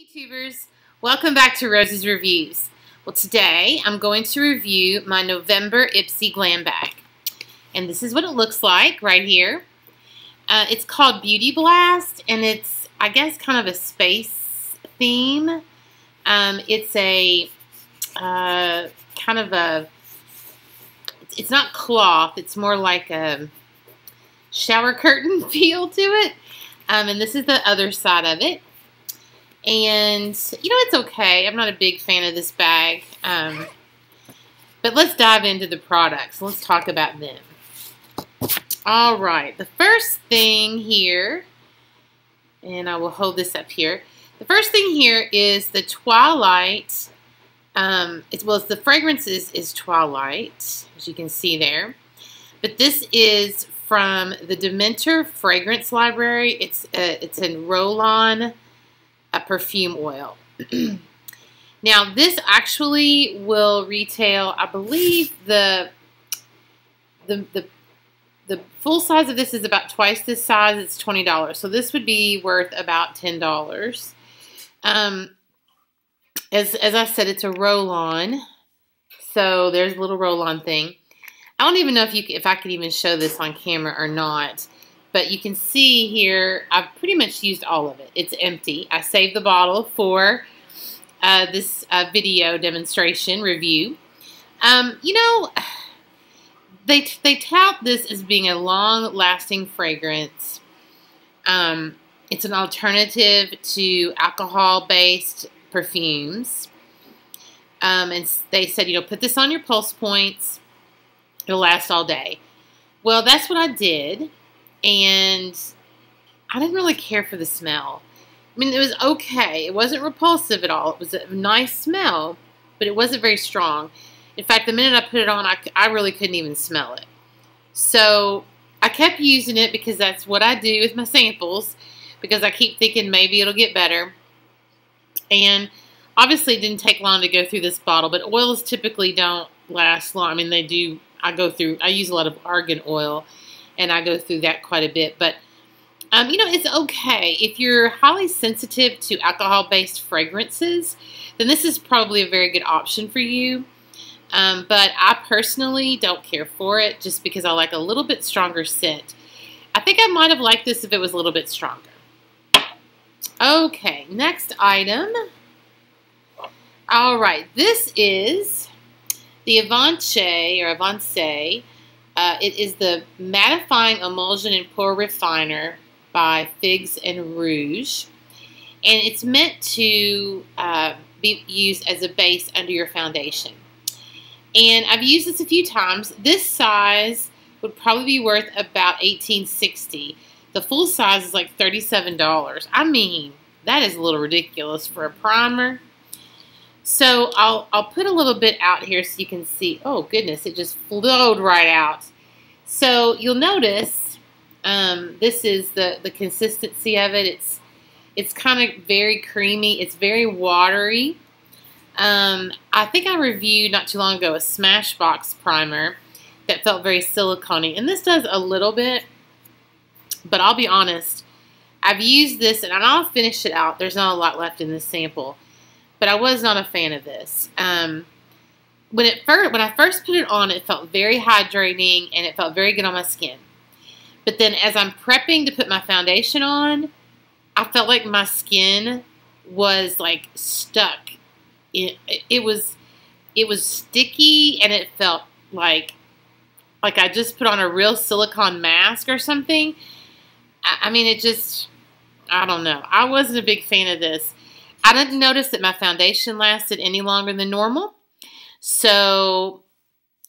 YouTubers, welcome back to Rose's Reviews. Well, today I'm going to review my November Ipsy Glam Bag. And this is what it looks like right here. It's called Beauty Blast, and it's, I guess, kind of a space theme. It's a kind of a, it's not cloth, it's more like a shower curtain feel to it. And this is the other side of it. And, you know, it's okay. I'm not a big fan of this bag. But let's dive into the products. Let's talk about them. All right. The first thing here, and I will hold this up here. The first thing here is the Twilight. The fragrance is Twilight, as you can see there. But this is from the Dementor Fragrance Library. It's in roll-on perfume oil. Now, this actually will retail, I believe, the full size of this is about twice this size. It's $20. So this would be worth about $10. As I said, it's a roll-on. So there's a little roll-on thing. I don't even know if I could even show this on camera or not. But you can see here, I've pretty much used all of it. It's empty. I saved the bottle for this video demonstration review. You know, they tout this as being a long-lasting fragrance. It's an alternative to alcohol-based perfumes. And they said, you know, put this on your pulse points. It'll last all day. Well, that's what I did. And I didn't really care for the smell. I mean, it was okay. It wasn't repulsive at all. It was a nice smell, but it wasn't very strong. In fact, the minute I put it on, I really couldn't even smell it. So I kept using it because that's what I do with my samples, because I keep thinking maybe it'll get better. And obviously it didn't take long to go through this bottle, but oils typically don't last long. I mean, they do. I use a lot of argan oil, and I go through that quite a bit. But, you know, it's okay. If you're highly sensitive to alcohol-based fragrances, then this is probably a very good option for you. But I personally don't care for it just because I like a little bit stronger scent. I think I might have liked this if it was a little bit stronger. Okay, next item. All right, this is the Avance. It is the Mattifying Emulsion and Pore Refiner by Figs and Rouge. And it's meant to be used as a base under your foundation. And I've used this a few times. This size would probably be worth about $18.60. The full size is like $37. I mean, that is a little ridiculous for a primer. So I'll put a little bit out here so you can see. Oh goodness, it just flowed right out. So you'll notice this is the consistency of it. It's kind of very creamy. It's very watery. I think I reviewed not too long ago a Smashbox primer that felt very silicone-y, and this does a little bit. But I'll be honest, I've used this and I'll finish it out. There's not a lot left in this sample. But I was not a fan of this. When I first put it on, it felt very hydrating and it felt very good on my skin. But then as I'm prepping to put my foundation on, I felt like my skin was like stuck. It was sticky, and it felt like I just put on a real silicone mask or something. I mean, it just, I don't know. I wasn't a big fan of this. I didn't notice that my foundation lasted any longer than normal. So,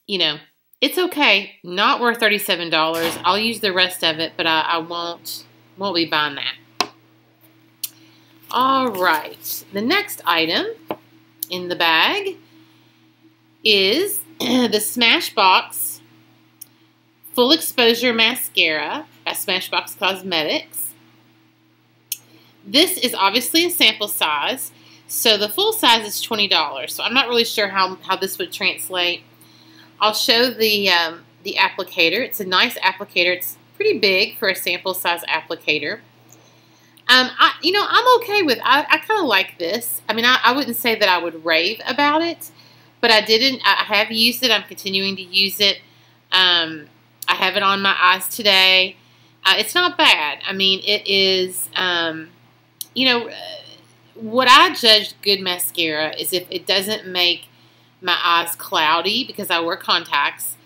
you know, it's okay. Not worth $37. I'll use the rest of it, but I won't be buying that. All right. The next item in the bag is the Smashbox Full Exposure Mascara by Smashbox Cosmetics. This is obviously a sample size, so the full size is $20. So I'm not really sure how this would translate. I'll show the applicator. It's a nice applicator. It's pretty big for a sample size applicator. I'm okay with. I kind of like this. I mean, I wouldn't say that I would rave about it, but I didn't. I have used it. I'm continuing to use it. I have it on my eyes today. It's not bad. I mean, it is. What I judge good mascara is if it doesn't make my eyes cloudy, because I wear contacts,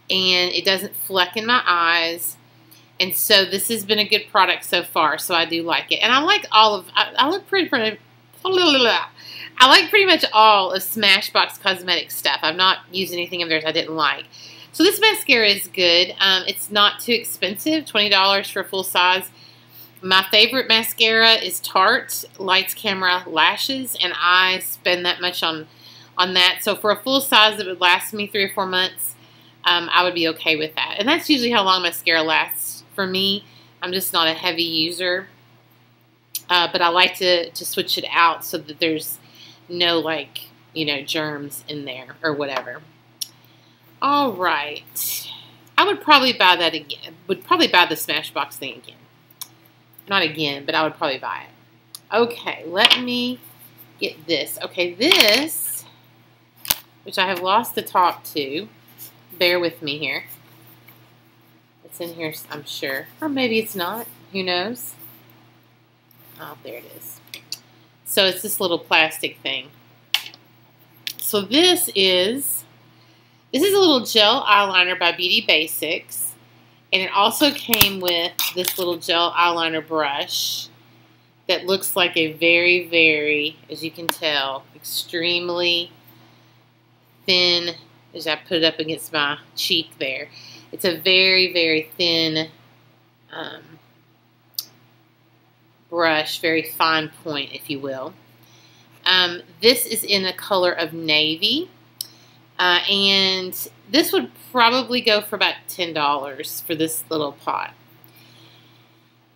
and it doesn't fleck in my eyes. And so this has been a good product so far, so I do like it. And I like all of, I like pretty much all of Smashbox cosmetic stuff. I've not used anything of theirs I didn't like. So this mascara is good. It's not too expensive, $20 for a full size. My favorite mascara is Tarte Lights Camera Lashes, and I spend that much on that. So for a full size that would last me 3 or 4 months, I would be okay with that. And that's usually how long mascara lasts for me. I'm just not a heavy user, but I like to switch it out so that there's no, like, germs in there or whatever. All right. I would probably buy that again. Would probably buy the Smashbox thing again. Not again, but I would probably buy it. Okay, let me get this. Okay, this, which I have lost the top to. Bear with me here. It's in here, I'm sure. Or maybe it's not. Who knows? Oh, there it is. So it's this little plastic thing. So this is a little gel eyeliner by Beauty Basics. And it also came with this little gel eyeliner brush that looks like a very, very, as you can tell, extremely thin, as I put it up against my cheek there. It's a very, very thin brush, very fine point, if you will. This is in the color of navy. And this would probably go for about $10 for this little pot.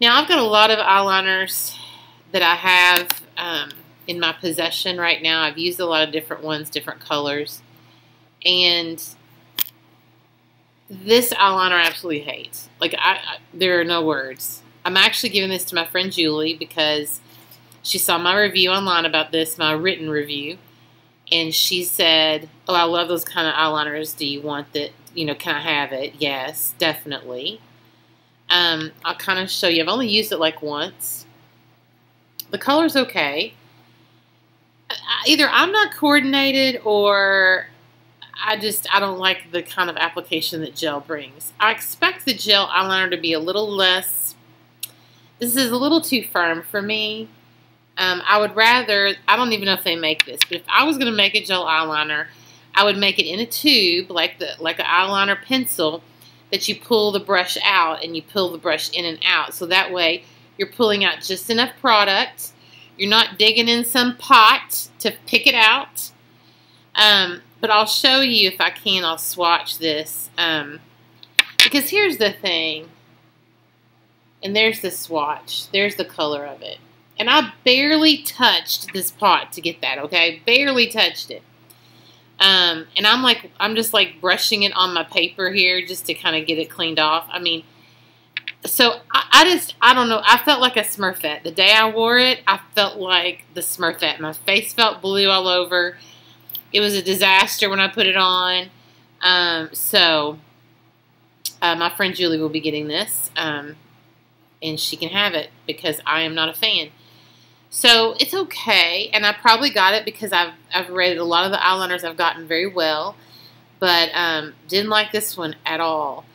Now, I've got a lot of eyeliners that I have in my possession right now. I've used a lot of different ones, different colors. And this eyeliner I absolutely hate. Like, there are no words. I'm actually giving this to my friend Julie because she saw my review online about this, my written review. And she said, oh, I love those kind of eyeliners. Do you want that? Can I have it? Yes, definitely. I'll kind of show you. I've only used it like once. The color's okay. Either I'm not coordinated or I don't like the kind of application that gel brings. I expect the gel eyeliner to be a little less. This is a little too firm for me. I would rather, I don't even know if they make this, but if I was going to make a gel eyeliner, I would make it in a tube, like an eyeliner pencil, that you pull the brush out and you pull the brush in and out. So that way you're pulling out just enough product. You're not digging in some pot to pick it out. But I'll show you if I can. I'll swatch this. Because here's the thing. And there's the swatch. There's the color of it. And I barely touched this pot to get that, okay? Barely touched it. And I'm just like brushing it on my paper here just to kind of get it cleaned off. I mean, so I don't know. I felt like a Smurfette. The day I wore it, I felt like the Smurfette. My face felt blue all over. It was a disaster when I put it on. My friend Julie will be getting this. And she can have it because I am not a fan. So it's okay, and I probably got it because I've rated a lot of the eyeliners I've gotten very well, but didn't like this one at all.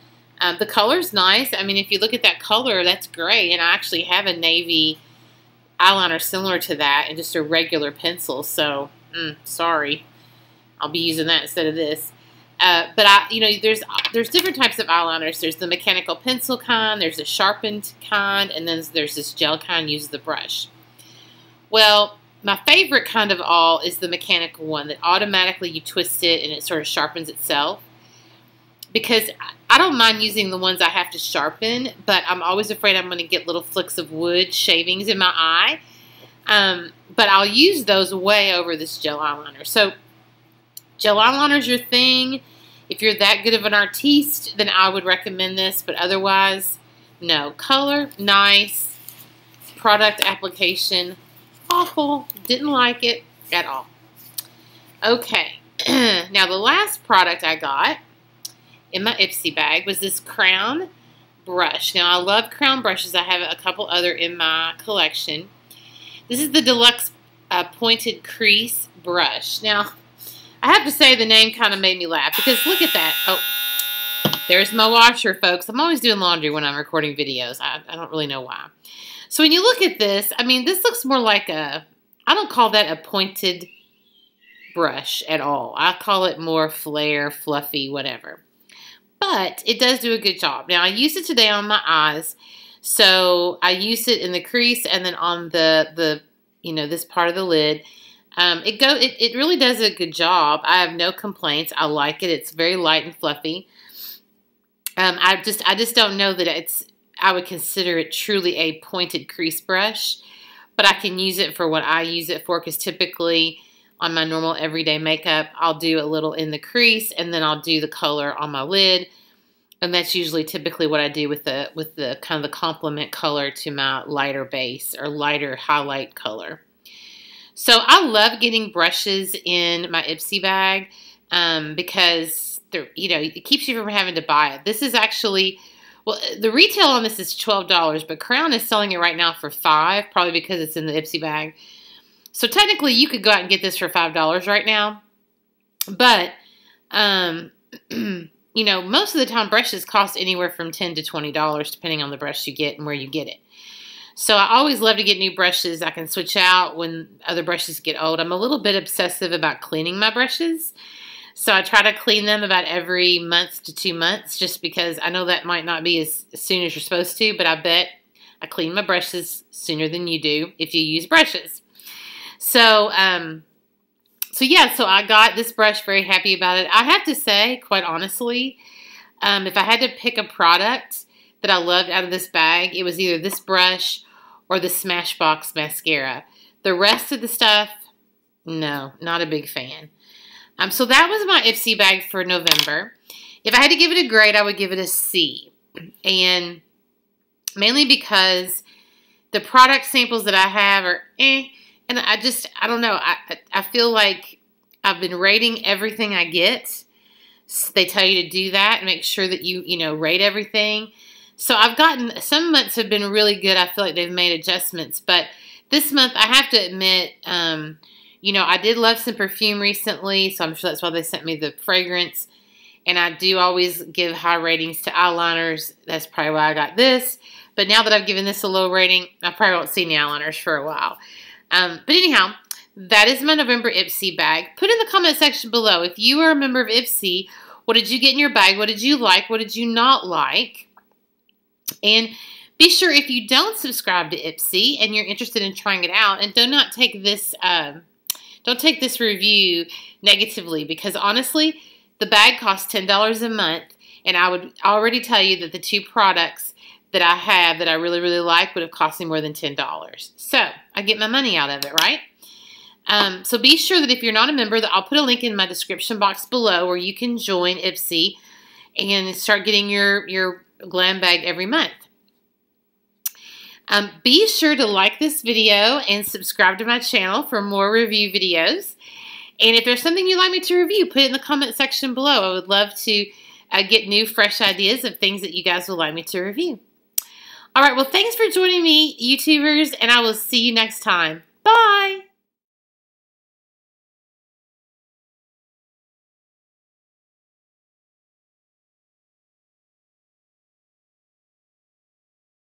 The color's nice. I mean, if you look at that color, that's great, and I actually have a navy eyeliner similar to that and just a regular pencil, so sorry. I'll be using that instead of this. But there's different types of eyeliners. There's the mechanical pencil kind, there's a sharpened kind, and then there's this gel kind, uses the brush. Well, my favorite kind of all is the mechanical one that automatically you twist it and it sort of sharpens itself. Because I don't mind using the ones I have to sharpen, but I'm always afraid I'm going to get little flicks of wood shavings in my eye. But I'll use those way over this gel eyeliner. So gel eyeliner is your thing. If you're that good of an artiste, then I would recommend this. But otherwise, no. Color, nice. product application, awful. Didn't like it at all. Okay, now the last product I got in my Ipsy bag was this crown brush. Now I love crown brushes. I have a couple other in my collection. This is the deluxe pointed crease brush. Now I have to say the name kind of made me laugh because look at that. Oh, there's my washer, folks. I'm always doing laundry when I'm recording videos. I don't really know why. So when you look at this, I mean, this looks more like I don't call that a pointed brush at all. I call it more flare, fluffy, whatever. But it does do a good job. Now, I used it today on my eyes. So I used it in the crease and then on the this part of the lid. It really does a good job. I have no complaints. I like it. It's very light and fluffy. I just don't know that I would consider it truly a pointed crease brush, but I can use it for what I use it for, because typically on my normal everyday makeup, I'll do a little in the crease and then I'll do the color on my lid. And that's usually typically what I do with the kind of the complement color to my lighter base or lighter highlight color. So I love getting brushes in my Ipsy bag because it keeps you from having to buy it. This is actually, well, the retail on this is $12, but Crown is selling it right now for $5, probably because it's in the Ipsy bag. So technically you could go out and get this for $5 right now. But, most of the time brushes cost anywhere from $10 to $20 depending on the brush you get and where you get it. So I always love to get new brushes. I can switch out when other brushes get old. I'm a little bit obsessive about cleaning my brushes. So I try to clean them about every month to 2 months, just because I know that might not be as soon as you're supposed to, but I bet I clean my brushes sooner than you do if you use brushes. So I got this brush, very happy about it. I have to say, quite honestly, if I had to pick a product that I loved out of this bag, it was either this brush or the Smashbox mascara. The rest of the stuff, no, not a big fan. So that was my Ipsy bag for November. If I had to give it a grade, I would give it a C. And mainly because the product samples that I have are and I don't know. I feel like I've been rating everything I get. So they tell you to do that and make sure that you rate everything. So I've gotten, some months have been really good. I feel like they've made adjustments. But this month, I have to admit, I did love some perfume recently. So I'm sure that's why they sent me the fragrance. And I do always give high ratings to eyeliners. That's probably why I got this. But now that I've given this a low rating, I probably won't see any eyeliners for a while. But anyhow, that is my November Ipsy bag. Put in the comment section below, if you are a member of Ipsy, what did you get in your bag? What did you like? What did you not like? And be sure, if you don't subscribe to Ipsy and you're interested in trying it out, and do not take this review negatively, because honestly, the bag costs $10 a month, and I would already tell you that the two products that I have that I really, really like would have cost me more than $10. So I get my money out of it, right? So be sure that if you're not a member, that I'll put a link in my description box below where you can join Ipsy and start getting your glam bag every month. Be sure to like this video and subscribe to my channel for more review videos. And if there's something you'd like me to review, put it in the comment section below. I would love to get new, fresh ideas of things that you guys would like me to review. All right, well, thanks for joining me, YouTubers, and I will see you next time.